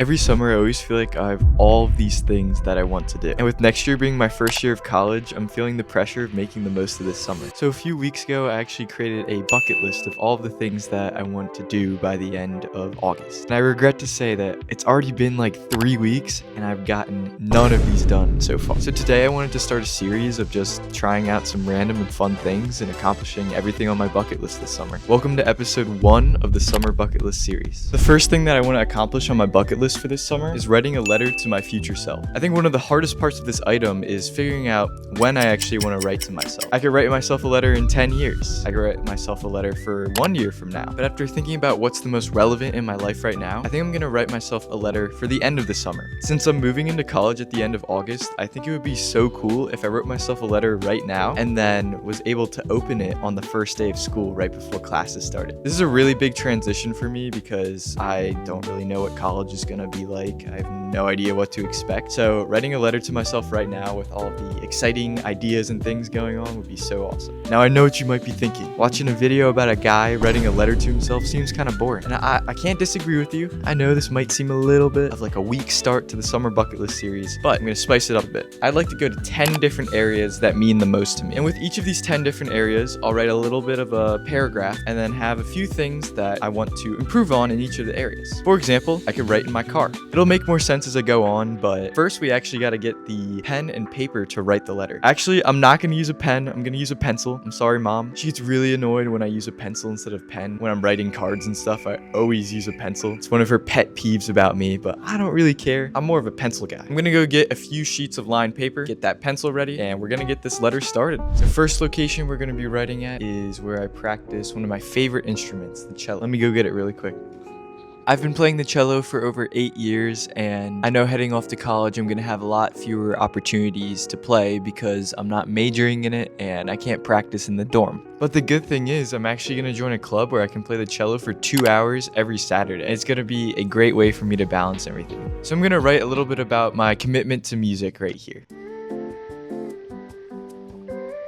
Every summer, I always feel like I have all of these things that I want to do. And with next year being my first year of college, I'm feeling the pressure of making the most of this summer. So a few weeks ago, I actually created a bucket list of all of the things that I want to do by the end of August. And I regret to say that it's already been like 3 weeks and I've gotten none of these done so far. So today I wanted to start a series of just trying out some random and fun things and accomplishing everything on my bucket list this summer. Welcome to episode 1 of the Summer Bucket List series. The first thing that I want to accomplish on my bucket list for this summer is writing a letter to my future self. I think one of the hardest parts of this item is figuring out when I actually want to write to myself. I could write myself a letter in 10 years. I could write myself a letter for 1 year from now. But after thinking about what's the most relevant in my life right now, I think I'm going to write myself a letter for the end of the summer. Since I'm moving into college at the end of August, I think it would be so cool if I wrote myself a letter right now and then was able to open it on the first day of school right before classes started. This is a really big transition for me because I don't really know what college is going to be like. I have no idea what to expect. So writing a letter to myself right now with all the exciting ideas and things going on would be so awesome. Now I know what you might be thinking. Watching a video about a guy writing a letter to himself seems kind of boring. And I can't disagree with you. I know this might seem a little bit of like a weak start to the Summer Bucket List series, but I'm going to spice it up a bit. I'd like to go to 10 different areas that mean the most to me. And with each of these 10 different areas, I'll write a little bit of a paragraph and then have a few things that I want to improve on in each of the areas. For example, I could write in my car. It'll make more sense as I go on, but first we actually got to get the pen and paper to write the letter. Actually, I'm not going to use a pen. I'm going to use a pencil. I'm sorry, Mom. She gets really annoyed when I use a pencil instead of pen. When I'm writing cards and stuff, I always use a pencil. It's one of her pet peeves about me, but I don't really care. I'm more of a pencil guy. I'm going to go get a few sheets of lined paper, get that pencil ready, and we're going to get this letter started. The first location we're going to be writing at is where I practice one of my favorite instruments, the cello. Let me go get it really quick. I've been playing the cello for over 8 years, and I know heading off to college I'm going to have a lot fewer opportunities to play because I'm not majoring in it and I can't practice in the dorm. But the good thing is I'm actually going to join a club where I can play the cello for 2 hours every Saturday. It's going to be a great way for me to balance everything. So I'm going to write a little bit about my commitment to music right here.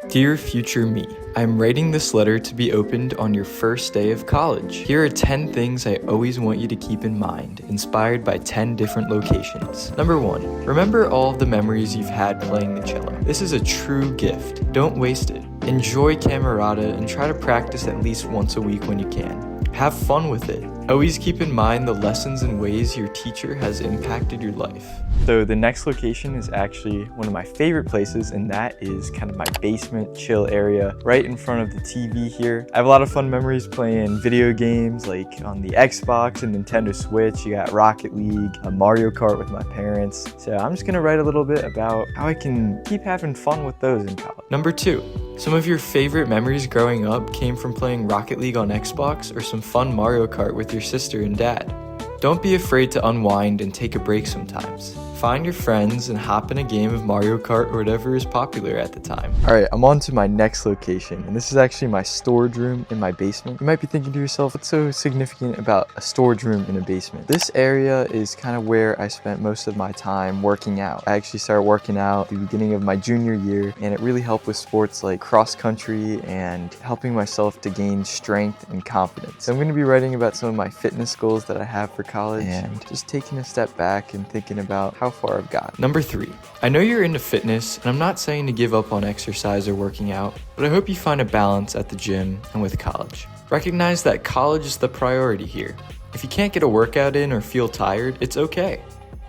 Dear future me, I'm writing this letter to be opened on your first day of college. Here are 10 things I always want you to keep in mind, inspired by 10 different locations. Number 1, remember all of the memories you've had playing the cello. This is a true gift. Don't waste it. Enjoy camerata and try to practice at least once a week when you can. Have fun with it. Always keep in mind the lessons and ways your teacher has impacted your life. So the next location is actually one of my favorite places, and that is kind of my basement chill area right in front of the TV here. I have a lot of fun memories playing video games like on the Xbox and Nintendo Switch. You got Rocket League, Mario Kart with my parents. So I'm just gonna write a little bit about how I can keep having fun with those in college. Number 2, some of your favorite memories growing up came from playing Rocket League on Xbox or some fun Mario Kart with your sister and dad. Don't be afraid to unwind and take a break sometimes. Find your friends and hop in a game of Mario Kart or whatever is popular at the time. Alright, I'm on to my next location, and this is actually my storage room in my basement. You might be thinking to yourself, what's so significant about a storage room in a basement? This area is kind of where I spent most of my time working out. I actually started working out at the beginning of my junior year, and it really helped with sports like cross country and helping myself to gain strength and confidence. So I'm going to be writing about some of my fitness goals that I have for college and just taking a step back and thinking about how far I've got. Number 3, I know you're into fitness, and I'm not saying to give up on exercise or working out, but I hope you find a balance at the gym and with college. Recognize that college is the priority here. If you can't get a workout in or feel tired, it's okay.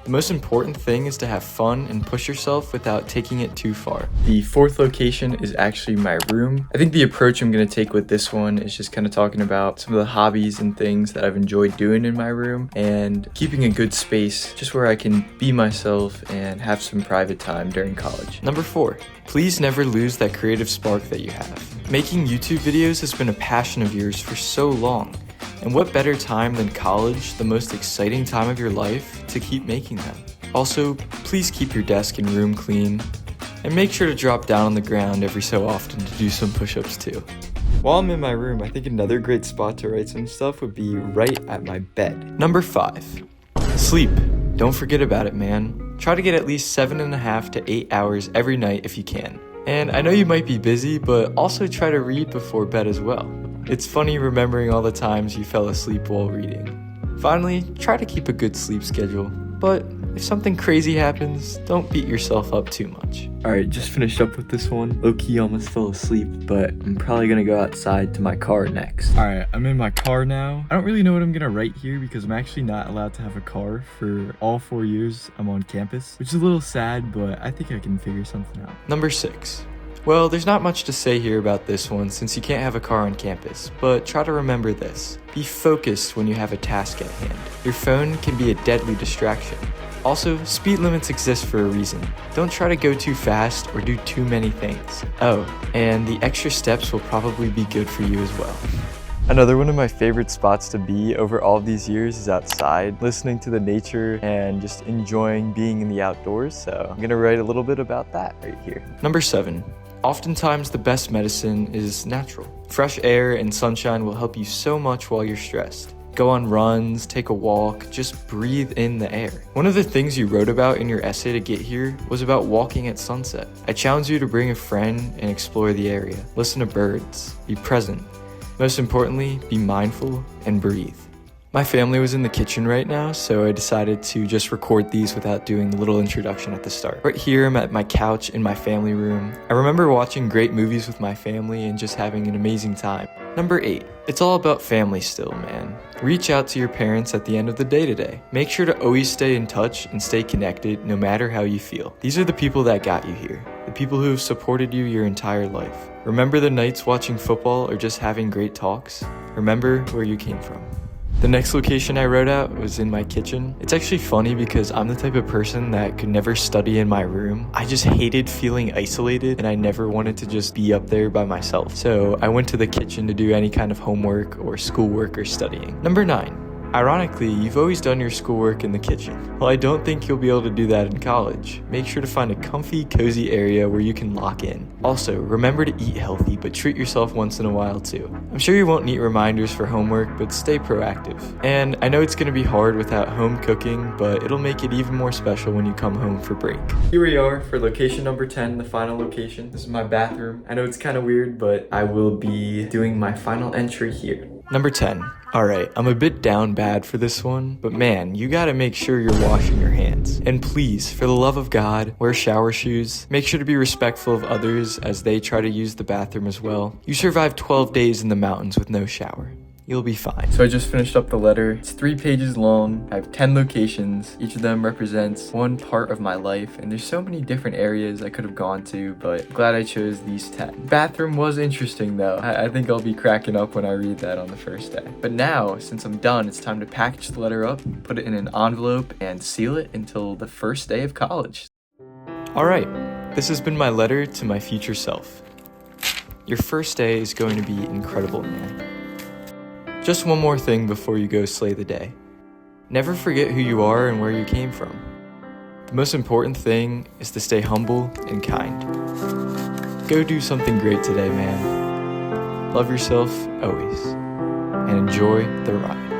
The most important thing is to have fun and push yourself without taking it too far. The 4th location is actually my room. I think the approach I'm going to take with this one is just kind of talking about some of the hobbies and things that I've enjoyed doing in my room and keeping a good space just where I can be myself and have some private time during college. Number 4, please never lose that creative spark that you have. Making YouTube videos has been a passion of yours for so long. And what better time than college, the most exciting time of your life, to keep making them? Also, please keep your desk and room clean, and make sure to drop down on the ground every so often to do some push-ups too. While I'm in my room, I think another great spot to write some stuff would be right at my bed. Number 5, sleep. Don't forget about it, man. Try to get at least 7.5 to 8 hours every night if you can. And I know you might be busy, but also try to read before bed as well. It's funny remembering all the times you fell asleep while reading. Finally, try to keep a good sleep schedule, but if something crazy happens, don't beat yourself up too much. Alright, just finished up with this one. Low-key almost fell asleep, but I'm probably gonna go outside to my car next. Alright, I'm in my car now. I don't really know what I'm gonna write here because I'm actually not allowed to have a car for all 4 years I'm on campus, which is a little sad, but I think I can figure something out. Number 6. Well, there's not much to say here about this one since you can't have a car on campus, but try to remember this. Be focused when you have a task at hand. Your phone can be a deadly distraction. Also, speed limits exist for a reason. Don't try to go too fast or do too many things. Oh, and the extra steps will probably be good for you as well. Another one of my favorite spots to be over all of these years is outside, listening to the nature and just enjoying being in the outdoors. So I'm gonna write a little bit about that right here. Number 7. Oftentimes the best medicine is natural. Fresh air and sunshine will help you so much while you're stressed. Go on runs, take a walk, just breathe in the air. One of the things you wrote about in your essay to get here was about walking at sunset. I challenge you to bring a friend and explore the area. Listen to birds, be present. Most importantly, be mindful and breathe. My family was in the kitchen right now, so I decided to just record these without doing the little introduction at the start. Right here, I'm at my couch in my family room. I remember watching great movies with my family and just having an amazing time. Number 8. It's all about family still, man. Reach out to your parents at the end of the day today. Make sure to always stay in touch and stay connected no matter how you feel. These are the people that got you here. The people who have supported you your entire life. Remember the nights watching football or just having great talks? Remember where you came from. The next location I wrote out was in my kitchen. It's actually funny because I'm the type of person that could never study in my room. I just hated feeling isolated and I never wanted to just be up there by myself. So I went to the kitchen to do any kind of homework or schoolwork or studying. Number 9. Ironically, you've always done your schoolwork in the kitchen. Well, I don't think you'll be able to do that in college. Make sure to find a comfy, cozy area where you can lock in. Also, remember to eat healthy, but treat yourself once in a while too. I'm sure you won't need reminders for homework, but stay proactive. And I know it's gonna be hard without home cooking, but it'll make it even more special when you come home for break. Here we are for location number 10, the final location. This is my bathroom. I know it's kind of weird, but I will be doing my final entry here. Number 10. Alright, I'm a bit down bad for this one, but man, you gotta make sure you're washing your hands. And please, for the love of God, wear shower shoes. Make sure to be respectful of others as they try to use the bathroom as well. You survived 12 days in the mountains with no shower. You'll be fine. So I just finished up the letter. It's 3 pages long. I have 10 locations. Each of them represents one part of my life. And there's so many different areas I could have gone to, but I'm glad I chose these 10. Bathroom was interesting though. I think I'll be cracking up when I read that on the first day. But now, since I'm done, it's time to package the letter up, put it in an envelope, and seal it until the first day of college. Alright, this has been my letter to my future self. Your first day is going to be incredible, man. Just one more thing before you go slay the day. Never forget who you are and where you came from. The most important thing is to stay humble and kind. Go do something great today, man. Love yourself always, and enjoy the ride.